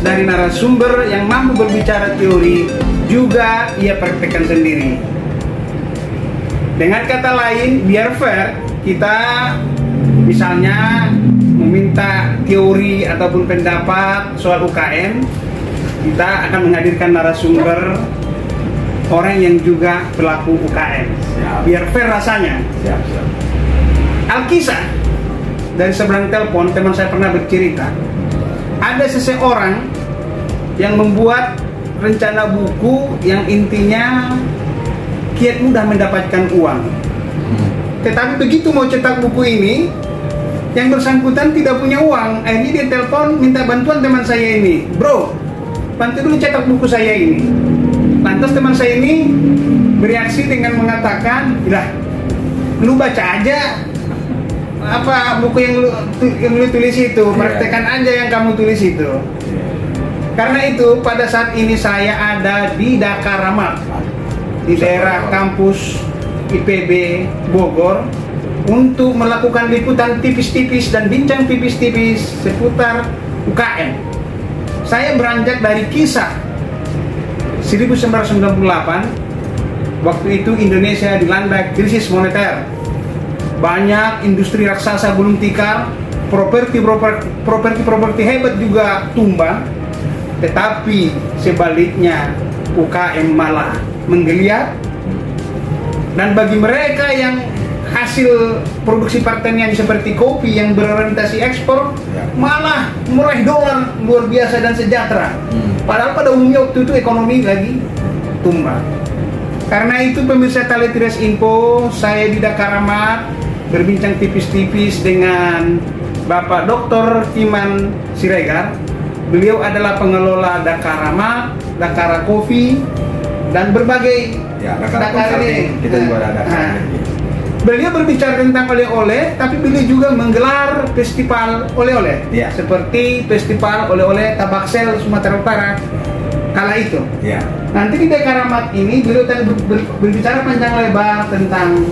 dari narasumber yang mampu berbicara teori juga ia praktekkan sendiri. Dengan kata lain, biar fair, kita misalnya meminta teori ataupun pendapat soal UKM, kita akan menghadirkan narasumber orang yang juga pelaku UKM. Biar fair rasanya. Alkisah, dari seberang telepon teman saya pernah bercerita, ada seseorang yang membuat rencana buku yang intinya kiat mudah mendapatkan uang. Tetapi begitu mau cetak buku ini, yang bersangkutan tidak punya uang. Akhirnya dia telepon minta bantuan teman saya ini, bro, bantu dulu cetak buku saya ini. Lantas teman saya ini bereaksi dengan mengatakan, lah, lu baca aja apa buku yang lu tulis itu, praktekan aja yang kamu tulis itu. Karena itu pada saat ini saya ada di Dakaramat, di daerah kampus IPB Bogor, untuk melakukan liputan tipis-tipis dan bincang tipis-tipis seputar UKM. Saya beranjak dari kisah 1998, waktu itu Indonesia dilanda krisis moneter. Banyak industri raksasa gulung tikar, properti hebat juga tumbang, tetapi sebaliknya UKM malah menggeliat. Dan bagi mereka yang hasil produksi pertanian seperti kopi yang berorientasi ekspor, malah meraih dolar luar biasa dan sejahtera. Padahal pada umumnya waktu itu ekonomi lagi tumbang. Karena itu pemirsa Teletres Info, saya di Dakaramat berbincang tipis-tipis dengan Bapak Dr. Kiman Siregar. Beliau adalah pengelola Dakaramat, Dakara Coffee, dan berbagai Dakar ini. Kita juga ada Dakar. Beliau berbicara tentang oleh-oleh, tapi beliau juga menggelar festival oleh-oleh, seperti festival oleh-oleh Tabaksel Sumatera Utara kala itu. Nanti di Dakaramat ini beliau tadi berbicara panjang lebar tentang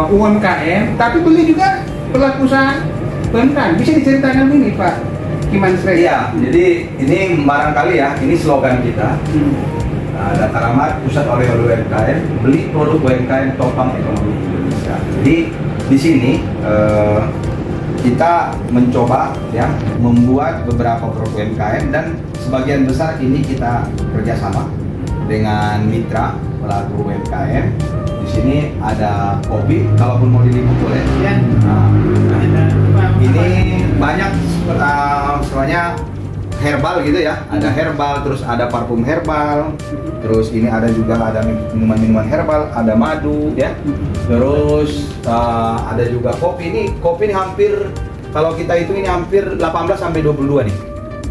UMKM, tapi beliau juga pelaku usaha UMKM. Bisa diceritakan ini Pak Kiman Siregar? Iya, jadi ini barangkali ya, ini slogan kita. Dakaramat, pusat oleh-oleh UMKM, beli produk UMKM topang ekonomi Indonesia. Jadi di sini kita mencoba ya membuat beberapa produk UMKM, dan sebagian besar ini kita kerjasama dengan mitra pelaku UMKM. Di sini ada kopi, kalaupun mau diliput boleh. Ini banyak semuanya herbal gitu ya, ada herbal, terus ada parfum herbal, terus ini ada juga ada minuman-minuman herbal, ada madu ya, terus ada juga kopi. Ini hampir, kalau kita hitung ini hampir 18 sampai 22 nih.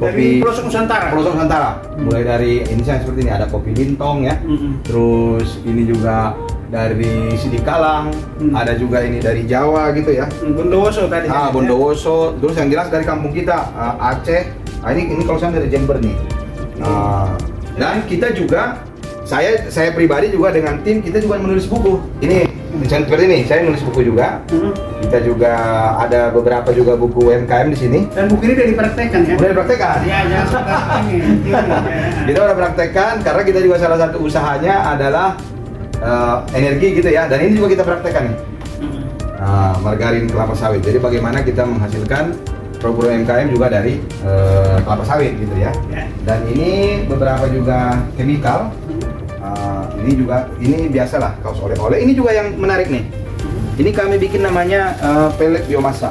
Kopi dari pelosok Nusantara. Pelosok Nusantara. Mulai dari ini saya seperti ini, ada kopi lintong ya. Terus ini juga dari Sidikalang, ada juga ini dari Jawa gitu ya. Bondowoso tadi. Bondowoso. Terus yang jelas dari kampung kita Aceh. Ini kalau saya dari Jember nih. Dan kita juga, saya pribadi juga dengan tim kita juga menulis buku. Ini seperti ini, saya menulis buku juga. Kita juga ada beberapa juga buku UMKM di sini. Dan buku ini udah dipraktekkan ya? Udah dipraktekkan. Ya, Kita udah praktekkan karena kita juga salah satu usahanya adalah energi gitu ya. Dan ini juga kita praktekkan nih. Margarin kelapa sawit. Jadi bagaimana kita menghasilkan produk UMKM juga dari kelapa sawit gitu ya. Dan ini beberapa juga chemical. Ini juga, ini biasalah kaos oleh-oleh. Ini juga yang menarik nih. Ini kami bikin namanya pellet biomasa.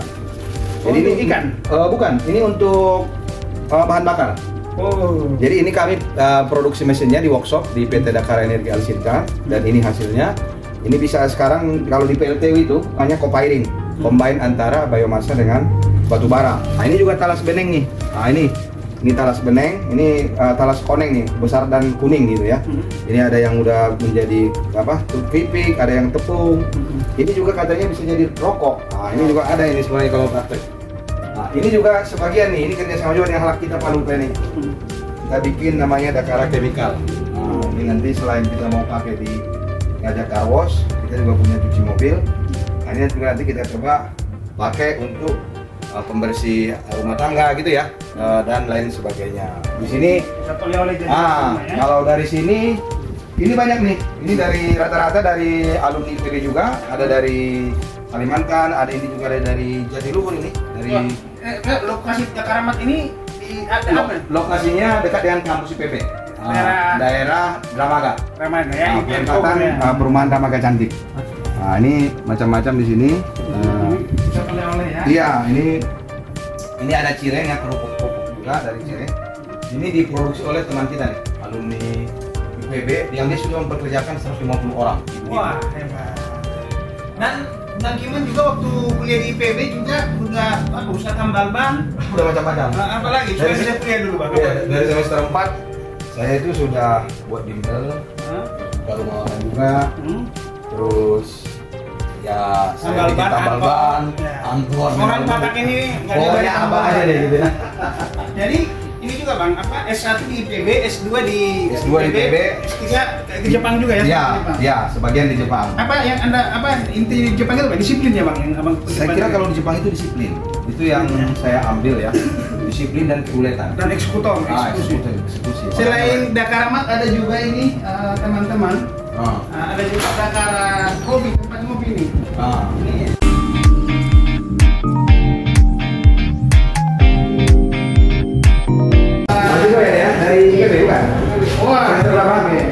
Jadi ini ikan? Bukan, ini untuk bahan bakar. Jadi ini kami produksi mesinnya di workshop di PT Dakar Energi Alsinta, dan ini hasilnya. Ini bisa sekarang kalau di PLTU itu hanya co-firing, combine antara biomasa dengan batu bara. Nah ini juga talas beneng nih. Nah ini talas beneng, ini talas koneng nih, besar dan kuning gitu ya. Ini ada yang udah menjadi apa? Pipik, ada yang tepung. Ini juga katanya bisa jadi rokok. Nah ini juga ada ini sebenarnya kalau praktek. Nah ini juga sebagian nih, ini kerjasama juga dengan Halak kita Palumpe nih. Kita bikin namanya Dakara Chemical. Nah, ini nanti selain kita mau pakai di ngajak car wash, kita juga punya cuci mobil. Nah, ini juga nanti kita coba pakai untuk pembersih rumah tangga gitu ya, dan lain sebagainya. Di sini kalau dari sini ini banyak nih. Ini dari rata-rata dari alumni IPB juga, ada dari Kalimantan, ada ini juga ada dari Jatiluhur ini. Dari lokasi Dakaramat ini apa? Lokasinya dekat dengan kampus IPB. Daerah Dramaga. Dramaga ya. Angkatan Perumahan Dramaga Cantik. Nah, ini macam-macam di sini. Bisa oleh-oleh ya. Iya, ini ada cireng ya, kerupuk-kerupuk juga dari cireng. Ini diproduksi oleh teman kita nih, alumni IPB yang dia sudah mempekerjakan 150 orang. Wah, hebat. Dan Kiman juga waktu kuliah di IPB juga udah usaha tambal ban. Udah macam-macam. Apalagi sudah bisa kuliah dulu Bang. Dari semester 4 saya itu sudah buat bimbel, buka rumah orang juga. Terus ya saya bikin tambal ban, angkor. Orang Batak ini nggak ada banyak apa aja deh gitu ya. Jadi ini juga Bang, S1 di IPB, S2 di IPB, S3 ke Jepang juga ya? Iya, sebagian di Jepang. Apa yang inti di Jepang itu Bang? Disiplin ya Bang yang Abang? Saya kira kalau di Jepang itu disiplin. Itu yang saya ambil ya. Disiplin dan keuletan. Dan eksekusi. Selain Dakaramat ada juga ini teman-teman. Ada juga Dakara Kopi, tempat ngopi ini. Ini. Dari IPB bukan? Wah, berapa nih?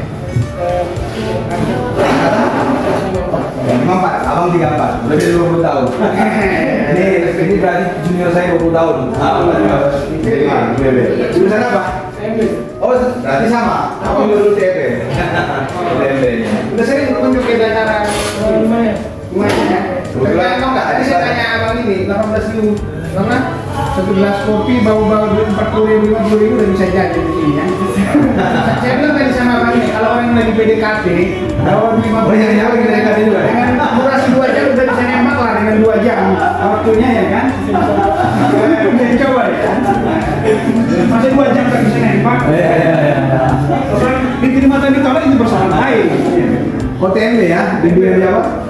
54, abang 34, lebih dari 20 tahun. Ini berarti junior saya 20 tahun. IPB. Jurusan apa? Oh, berarti sama. Aku dulu TP. Udah sering berkunjung ke Dakara. Lumayan ya. Kebetulan kamu nggak? Tadi saya tanya abang ini, 18.000 karena satu gelas kopi bau-bau 40.000, 50.000 udah bisa jadi di sini ya. Saya bilang tadi sama abang ini, kalau orang lagi PDKT, bau 50.000 dengan durasi 2 jam udah bisa nembak lah dengan 2 jam waktunya ya kan. Jadi coba ya. Masih 2 jam tak bisa nembak. Orang diterima tadi ditolak itu persoalan lain. OTMB ya, bimbingan apa?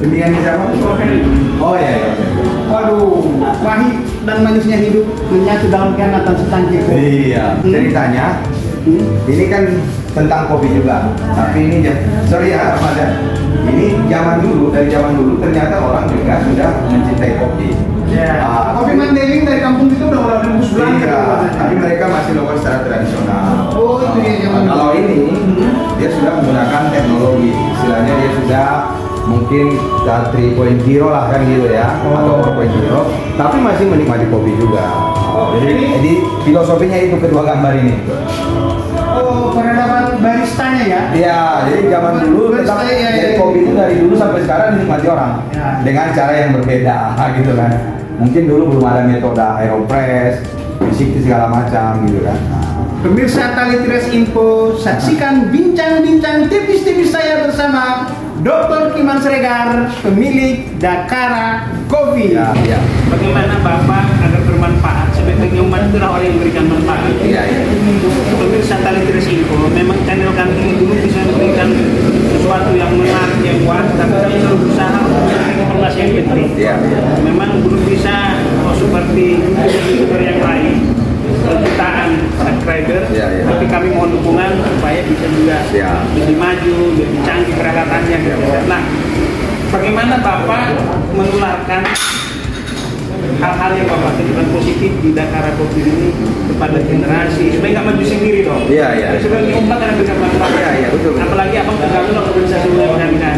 Bimbingan siapa? Oh iya. Waduh, pahit dan manisnya hidup menyatu dalam kehangatan secangkir kopi. Iya. Ceritanya, ini kan tentang kopi juga. Tapi ini sorry ya Mas ya. Ini dari zaman dulu ternyata orang juga sudah mencintai kopi. Ya. Kopi Mandailing dari kampung itu udah mulai rebus belanda. Iya, tapi mereka masih lakukan secara tradisional. Oh, itu dia zaman. Kalau ini dia sudah menggunakan teknologi. Istilahnya dia sudah mungkin 3.0 lah kan gitu ya, atau 4.0, tapi masih menikmati kopi juga. Jadi filosofinya itu kedua gambar ini. Oh, peradaban baristanya ya? Iya, jadi zaman dulu tetap jadi kopi itu dari dulu sampai sekarang dinikmati orang dengan cara yang berbeda, gitu kan. Mungkin dulu belum ada metode aeropress, fisik segala macam gitu kan. Pemirsa Talitires Info, saksikan bincang-bincang tipis-tipis saya bersama Dr. Kiman Sregar, pemilik Dakara Kopi. Ya. Bagaimana Bapak agar bermanfaat? Sebaiknya umat itulah orang yang memberikan manfaat. Iya. Pemirsa Talitires Info, memang channel kami ini dulu bisa memberikan sesuatu yang menarik, yang kuat, tapi kami selalu berusaha memberikan informasi yang penting. Iya. Memang belum bisa seperti youtuber yang lain jutaan subscriber, tapi kami mohon dukungan supaya bisa juga lebih maju, lebih canggih peralatannya gitu. Nah, bagaimana Bapak menularkan hal-hal yang Bapak temukan positif di Dakara Kopi ini kepada generasi supaya nggak maju sendiri dong? Iya. Sebagai umat yang berikan manfaat. Iya, betul. Apalagi Abang tergabung dalam organisasi UMKM.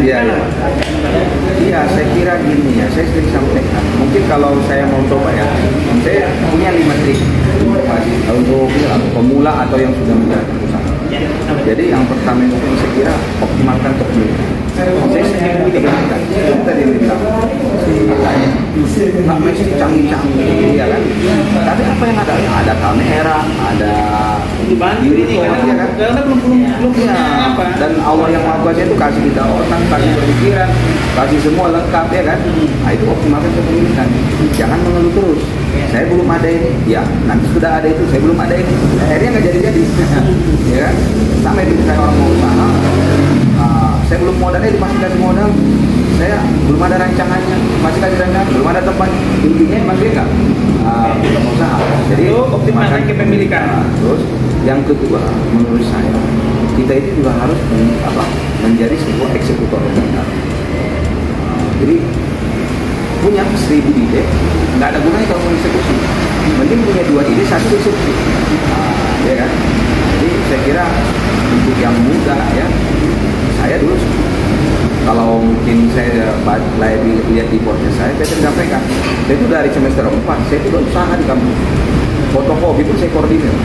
Iya, saya kira gini ya, saya sering sampaikan. Mungkin kalau saya mau coba ya, saya punya 5 trik untuk pemula atau yang sudah menjalankan usaha. Jadi yang pertama itu saya kira optimalkan kepemilikan. Saya sering dikatakan, kita diminta nggak mesti canggih-canggih ya kan. Tapi apa yang ada? Ada kamera, ada dibantu ini kan, karena belum apa. Dan Allah yang Maha Kuasa itu kasih kita otak, kasih pemikiran, kasih semua lengkap ya kan. Nah itu optimalkan kepemilikan. Jangan mengeluh terus. Saya belum ada ini, ya nanti sudah ada itu, saya belum ada ini. Akhirnya nggak jadi-jadi, ya kan. Sampai itu saya orang mau usaha, saya belum modalnya masih kasih modal, saya belum ada rancangannya, masih kasih rancangan, belum ada tempat. Intinya emang dia nggak pengusaha. Jadi optimalkan kepemilikan. Terus yang kedua, menurut saya kita itu juga harus menjadi sebuah eksekutor yang benar. Jadi punya 1000 ide, nggak ada gunanya kalau mau eksekusi. Mending punya 2 ide, 1 eksekusi. Ya kan? Jadi saya kira untuk yang muda ya, saya dulu kalau mungkin saya lihat di boardnya saya sampaikan, saya itu dari semester 4, saya itu udah usaha di kampus. Fotokopi pun saya koordinir.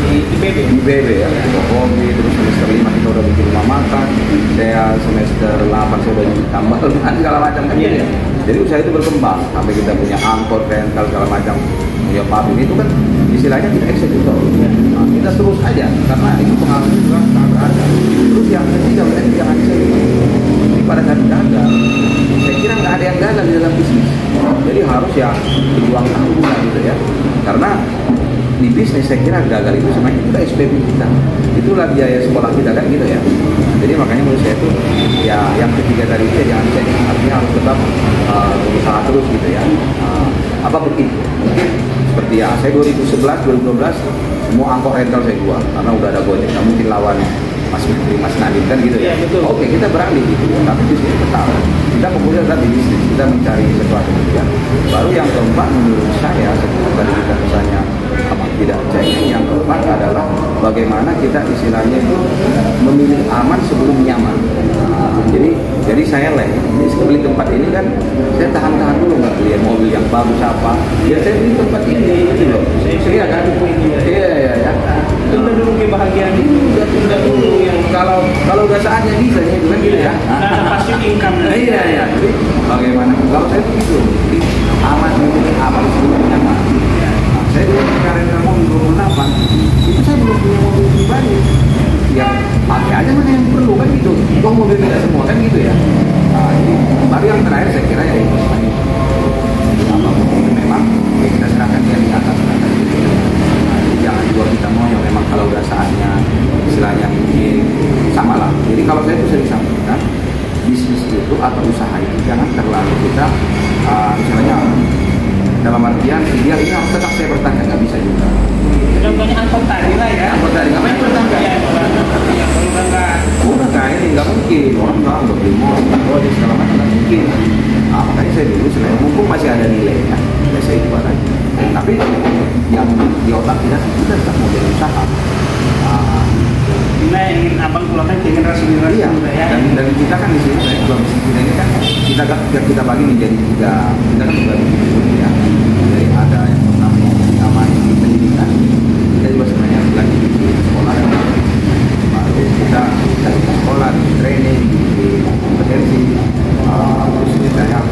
Di IBB ya, fotokopi, terus semester 5 kita udah bikin rumah makan, saya semester 8 saya udah jadi tambal ban segala macam kan gitu ya. Jadi usaha itu berkembang sampai kita punya angkot, rental segala macam, punya pabrik, itu kan istilahnya kita eksekutor. Nah, kita terus aja karena itu pengalaman juga sangat berharga. Terus yang ketiga berarti jangan cek. Jadi pada saat gagal, saya kira nggak ada yang gagal di dalam bisnis. Jadi harus ya berjuang tanggung gitu ya. Karena di bisnis saya kira gagal itu sebenarnya itu SPP kita, itulah biaya sekolah kita kan gitu ya. Jadi makanya menurut saya itu ya yang ketiga tadi itu jangan cek, artinya harus tetap berusaha terus gitu ya. Apa mungkin seperti ya saya 2011 2012 semua angkot rental saya jual karena udah ada Gojek, nggak mungkin lawan Mas Menteri, Mas Nadiem kan gitu ya. Oke, kita beralih gitu, tapi di sini tetap kita fokusnya tetap di bisnis, kita mencari sesuatu ya. Baru yang keempat menurut saya seperti tadi kita misalnya tidak cengeng, yang keempat adalah bagaimana kita istilahnya itu memilih aman sebelum nyaman. Jadi saya ini beli tempat ini kan saya tahan dulu nggak beli mobil yang bagus apa, ya saya beli tempat ini gitu loh. Iya kan? Iya. Tunda dulu kebahagiaan itu, tunda dulu yang kalau udah saatnya bisa ya, bukan gitu ya. Nah, pasti income. Iya. Jadi bagaimana? Kalau saya begitu, aman memilih aman sebelum nyaman. Saya dulu karena mobil 28 itu saya belum punya mobil pribadi yang pakai aja mana yang perlu kan gitu, kok mobil tidak semua kan gitu ya. Nah, jadi baru yang terakhir saya kira ya itu semuanya. Jadi apapun itu memang ya kita serahkan dia di atas gitu ya. Nah, jadi jangan juga kita mau yang memang kalau udah saatnya istilahnya mungkin sama lah. Jadi kalau saya itu sering sampaikan bisnis itu atau usaha itu jangan terlalu kita misalnya dalam artian dia ini harus tetap saya bertahan, nggak bisa juga. Contohnya angkot tadi lah ya. Angkot tadi ngapain bertahan? Kalau ini nggak mungkin, orang nggak beli mobil, segala macam nggak mungkin. Nah, makanya saya dulu selain mumpung masih ada nilainya, ya saya jual aja. Tapi yang di otak kita tetap mau jadi usaha. Nah, ingin abang keluarkan ke generasi iya. ya. Dan kita kan di sini saya juga bisnis kita ini kan kita bagi menjadi 3, kita kan juga ya. Jadi ada yang pertama namanya pendidikan, kita juga sebenarnya lagi di sekolah. Baru kita cari sekolah, di training, di kompetensi, terus kita yang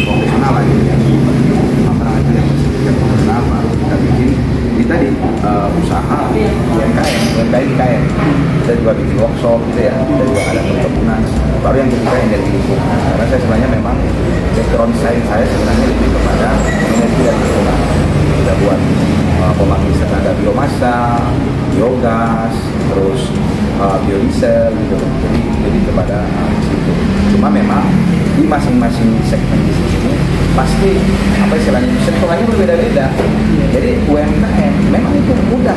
profesional lagi ya. Apa itu yang profesional baru kita bikin. Ini tadi usaha UMKM kita juga bikin workshop gitu ya, kita juga ada perkebunan. Baru yang ketiga energi lingkungan, karena saya sebenarnya memang background saya sebenarnya lebih kepada energi dan lingkungan. Kita buat pembangkit tenaga biomasa, biogas, terus biodiesel gitu. Jadi lebih kepada situ. Cuma memang di masing-masing segmen bisnis ini pasti apa istilahnya sektorannya berbeda-beda. Jadi UMKM memang itu mudah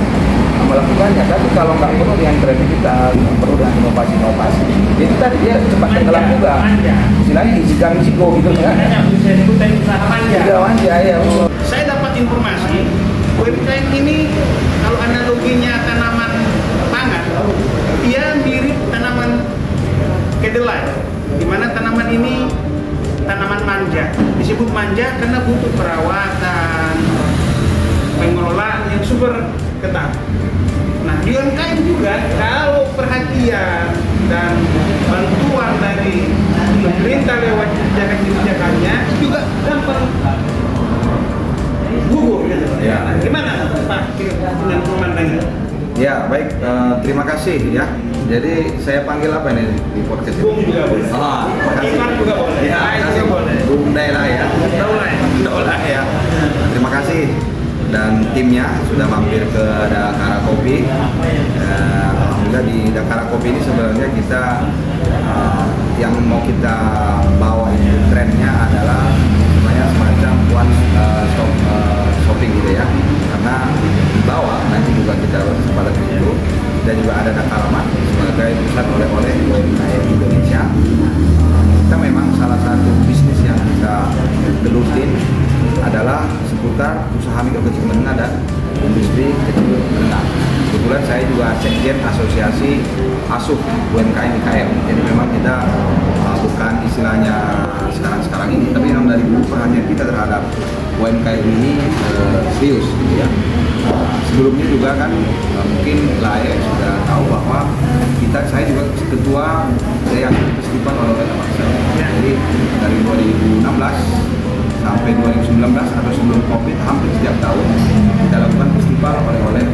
melakukannya, tapi kalau nggak perlu dengan kreativitas, perlu dengan inovasi, itu tadi dia cepat tenggelam juga. Istilahnya easy go gitu kan? Bisa dibutuhin usaha manja. Ya. Saya dapat informasi UMKM ini kalau analoginya tanaman pangan, dia mirip tanaman kedelai, di mana tanaman ini tanaman manja. Disebut manja karena butuh perawatan, pengelolaan yang super ketat. Nah, di UMKM juga kalau perhatian dan bantuan dari pemerintah lewat kebijakan-kebijakannya juga gampang gugur gitu. Ya. Nah, gimana Pak dengan pemandangan? Ya, baik, terima kasih ya. Jadi saya panggil apa nih di podcast ini? Bung juga boleh. Terima kasih. Iman juga boleh. Ya, terima kasih. Bung Daila ya. Daula ya. Terima kasih. Dan timnya sudah mampir ke Dakara Kopi. Alhamdulillah di Dakara Kopi ini sebenarnya kita yang mau kita bawa itu trennya adalah sebenarnya semacam one stop shopping gitu ya, karena di bawah nanti juga kita pada itu dan juga ada Dakaramat sebagai pusat oleh-oleh UMKM Indonesia. Kita memang salah satu bisnis yang kita gelutin adalah seputar usaha mikro kecil menengah dan industri kecil menengah. Kebetulan saya juga sekjen asosiasi ASUK UMKM IKM. Jadi memang kita bukan istilahnya sekarang ini, tapi memang dari dulu perhatian kita terhadap UMKM ini serius gitu ya. Sebelumnya juga kan mungkin Lae sudah tahu bahwa saya juga ketua Yayasan Festival Oleh-oleh Tabaksel. Jadi dari 2016 sampai 2019 atau sebelum Covid hampir setiap tahun kita lakukan festival oleh-oleh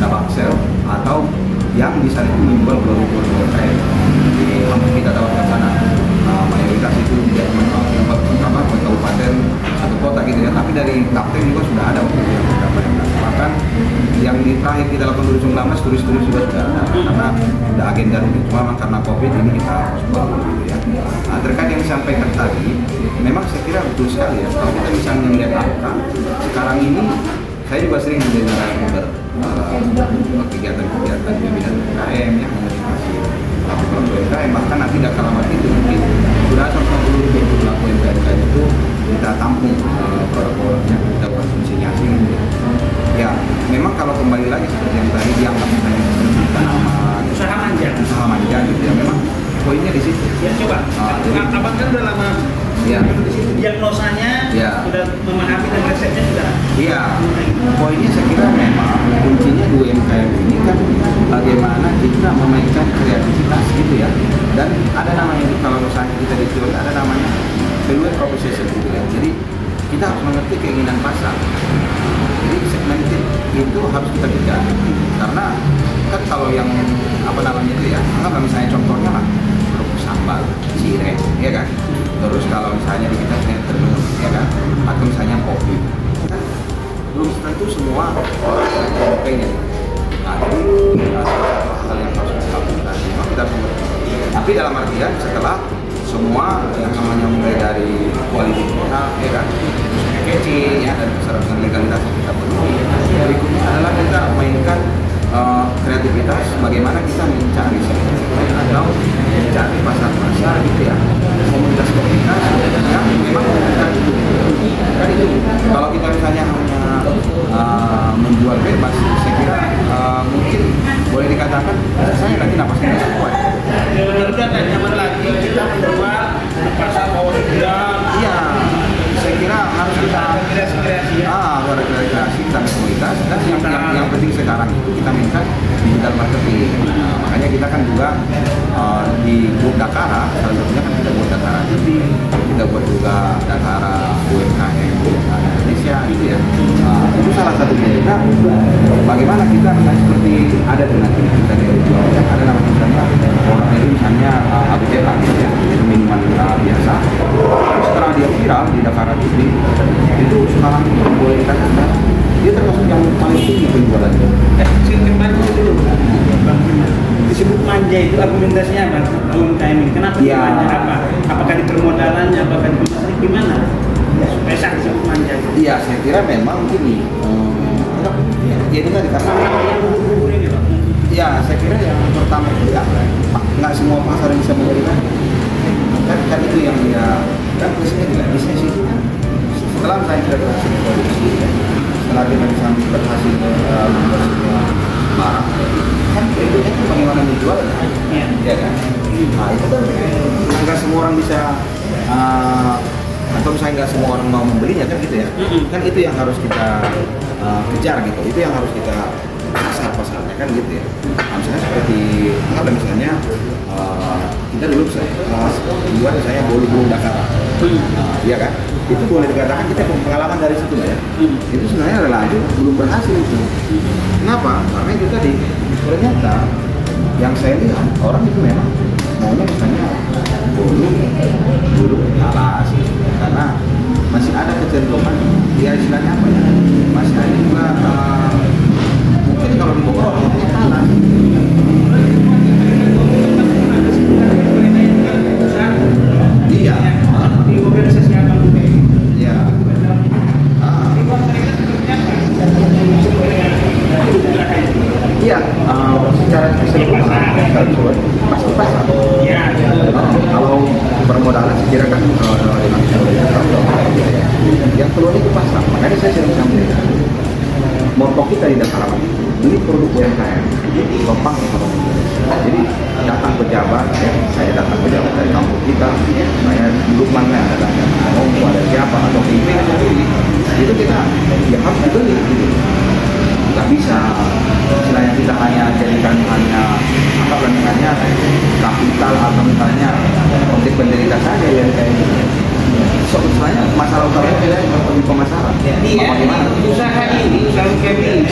Tabaksel atau yang di sana itu menjual produk-produk UMKM. Jadi hampir kita tawarkan sana. Mayoritas itu di tempat kabupaten atau kota gitu ya. Tapi dari Kapten juga sudah ada waktu itu beberapa yang bahkan yang di terakhir kita lakukan 2019 turis-turis juga sudah ada karena sudah agenda itu. Cuma memang karena Covid ini kita harus bawa gitu ya. Nah, terkait yang disampaikan tadi, memang saya kira betul sekali ya. Kalau kita misalnya melihat angka sekarang ini, saya juga sering mendengar kegiatan-kegiatan pembinaan UMKM yang memotivasi pelaku UMKM, bahkan nanti Dakaramat itu mungkin sudah 150 ribu pelaku UMKM itu kita tampung produk-produknya, kita buat insinyasi gitu ya. Memang kalau kembali lagi seperti yang tadi dianggap misalnya seperti tanaman usaha manja gitu ya, memang poinnya di situ ya. Coba abang kan udah lama ya di situ, diagnosanya ya, sudah memahami dan resepnya sudah. Iya, poinnya saya kira memang kuncinya di UMKM ini kan bagaimana kita memainkan kreativitas gitu ya. Dan ada namanya kalau misalnya kita di teori ada namanya value proposition gitu ya. Jadi kita harus mengerti keinginan pasar. Jadi segmented itu harus kita kejar. Karena kan kalau yang apa namanya itu ya, anggaplah misalnya contohnya lah sambal, cireng, ya kan. Terus kalau misalnya di kita punya tenun, ya kan, atau misalnya kopi, kan belum tentu semua orang pengen. Nah, jadi salah satu hal yang harus kita lakukan, kita harus mengerti. Tapi dalam artian setelah semua yang namanya mulai dari quality produk, ya kan, packaging, ya, dan persyaratan legalitas yang kita penuhi. Berikutnya adalah kita mainkan kreativitas, bagaimana kita mencari segmen atau mencari pasar-pasar gitu ya, komunitas-komunitas yang memang membutuhkan itu. Kan itu, kalau kita misalnya hanya menjual bebas, saya kira mungkin boleh dikatakan saya lagi napasnya nggak kuat. Jadi kan nyaman lagi kita menjual pasar bawah sekian. Iya, saya kira harus kita berkreasi tentang komunitas, dan yang penting sekarang itu kita minta digital marketing. Nah, makanya kita kan juga di grup Dakara, salah satunya kan kita buat Dakara TV, kita buat juga Dakara UMKM Indonesia gitu ya. Itu salah satunya juga bagaimana kita seperti ada dengan kita di jual yang ada namanya misalnya orang itu misalnya ABCD gitu ya, itu minuman biasa. Terus setelah dia viral di Dakara TV itu sekarang itu boleh dikatakan dia termasuk yang paling tinggi penjualannya. Sistem manja dulu. Disebut manja itu argumentasinya apa? UMKM ini. Kenapa ya. Manja apa? Apakah di permodalannya, apakah di pemasaran, gimana? Supaya sangat disebut manja. Iya, saya kira memang gini. Ya itu tadi karena ini Pak. Ya, saya kira yang pertama itu ya, nggak semua pasar bisa menerima. Kan itu yang dia kan bisnis itu kan setelah saya berhasil produksi, setelah kita bisa berhasil membuat sebuah barang, kan berikutnya kan bagaimana menjual, ya kan? Nah itu kan nggak semua orang bisa atau misalnya nggak semua orang mau membelinya kan gitu ya? Kan itu yang harus kita kejar gitu, itu yang harus kita pasarnya kan gitu ya. Nah, misalnya seperti anggaplah misalnya kita dulu buat saya bolu Dakara, iya kan? Itu boleh dikatakan kita pengalaman dari situ ya. Itu sebenarnya relatif belum berhasil itu. Kenapa? Karena itu tadi ternyata yang saya lihat orang itu memang maunya misalnya bolu alas gitu. Karena masih ada kecenderungan ya istilahnya apa ya? Masih ada juga mungkin kalau di Bogor orang punya tanah. pasti pasar. Ya. Kalau permodalan sekira kan yang keluar itu pasar. Makanya saya sering sampaikan, moto kita di dalam beli produk UMKM, topang ekonomi. Jadi datang pejabat, saya datang pejabat dari kampung kita, saya duduk mana ada ada siapa atau pimpinan sendiri, itu kita ya harus dibeli. Gitu. Nggak bisa istilahnya kita hanya jadikan hanya kapital atau misalnya untuk penderita saja yang kayak gitu. Soalnya masalah utamanya adalah lebih pemasaran. Bagaimana usaha ini, usaha UMKM ini,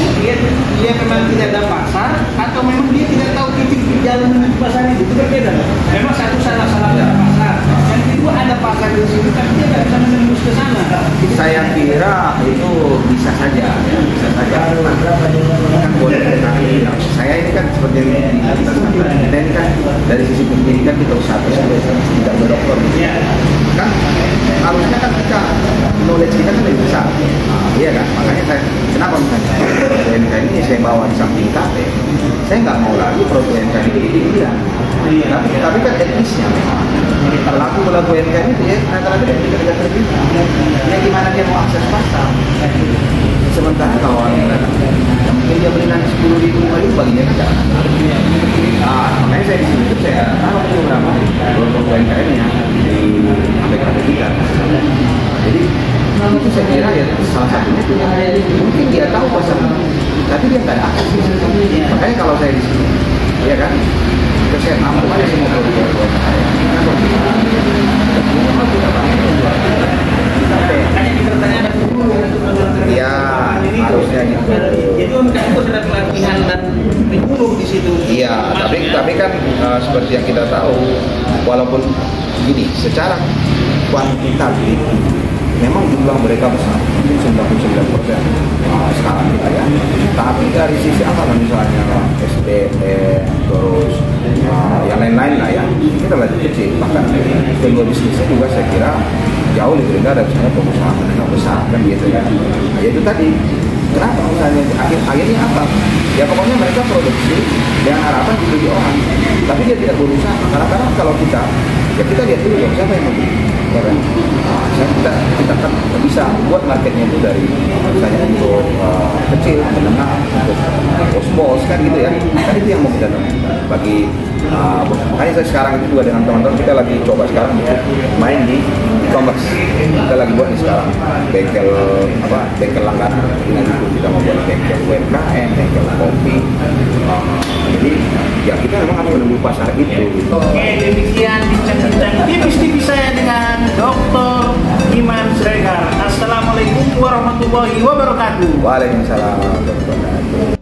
dia memang tidak ada pasar atau memang dia tidak tahu titik jalan menuju pasar itu berbeda. Memang satu salah pasar, yang kedua ada pasar di sini, tapi dia tidak bisa menembus ke sana. Saya kira itu bisa saja, bisa saja. Kan boleh tetapi saya ini kan seperti yang kita sampaikan, kita ini kan dari sisi pendidikan kita usaha tidak berdokter. Kan harusnya kan kita knowledge kita kan lebih besar, iya kan, makanya saya kenapa misalnya UMK ini saya bawa di samping KP, saya nggak mau lagi produk UMK ini tapi kan etnisnya memang pelaku UMK ini ya rata-rata dari negara tertinggal, ya gimana dia mau akses pasar, sementara kalau orang mungkin dia beli nanti 10.000 kali baginya kan jangan. Makanya saya di sini saya taruh beberapa produk UMKM nya di APK kita. Jadi itu saya kira ya salah satunya itu mungkin dia tahu pasar, tapi dia nggak ada akses. Makanya kalau saya di sini, ya kan, saya tampung aja semua produk UMKM. Ya, harusnya gitu. Jadi UMKM itu ada pelatihan dan penyuluh di situ. Iya, tapi kan seperti yang kita tahu, walaupun gini, secara kuantitatif memang jumlah mereka besar, mungkin 99% sekarang kita ya. Tapi dari sisi apa misalnya SDM, terus yang lain-lain lah ya, kita lagi kecil. Bahkan peluang bisnisnya juga saya kira jauh lebih rendah dari misalnya pengusaha besar kan gitu ya. Ya itu tadi. Kenapa misalnya akhirnya apa? Ya pokoknya mereka produksi dengan harapan dibeli orang, tapi dia tidak berusaha. Karena kalau kita lihat dulu dong siapa yang mau beli, ya kan? Kita kan bisa buat marketnya itu dari misalnya untuk kecil, menengah, untuk bos-bos kan gitu ya. Kan itu yang mau kita bagi. Makanya saya sekarang itu juga dengan teman-teman kita lagi coba sekarang main di e-commerce. Kita lagi buat nih sekarang bengkel langganan. Nanti kita mau buat bengkel UMKM, bengkel kopi. Jadi ya kita memang harus menunggu pasar itu. Oke, demikian bincang-bincang tipis-tipis saya dengan Dr. Iman Siregar. Assalamualaikum warahmatullahi wabarakatuh. Waalaikumsalam warahmatullahi wabarakatuh.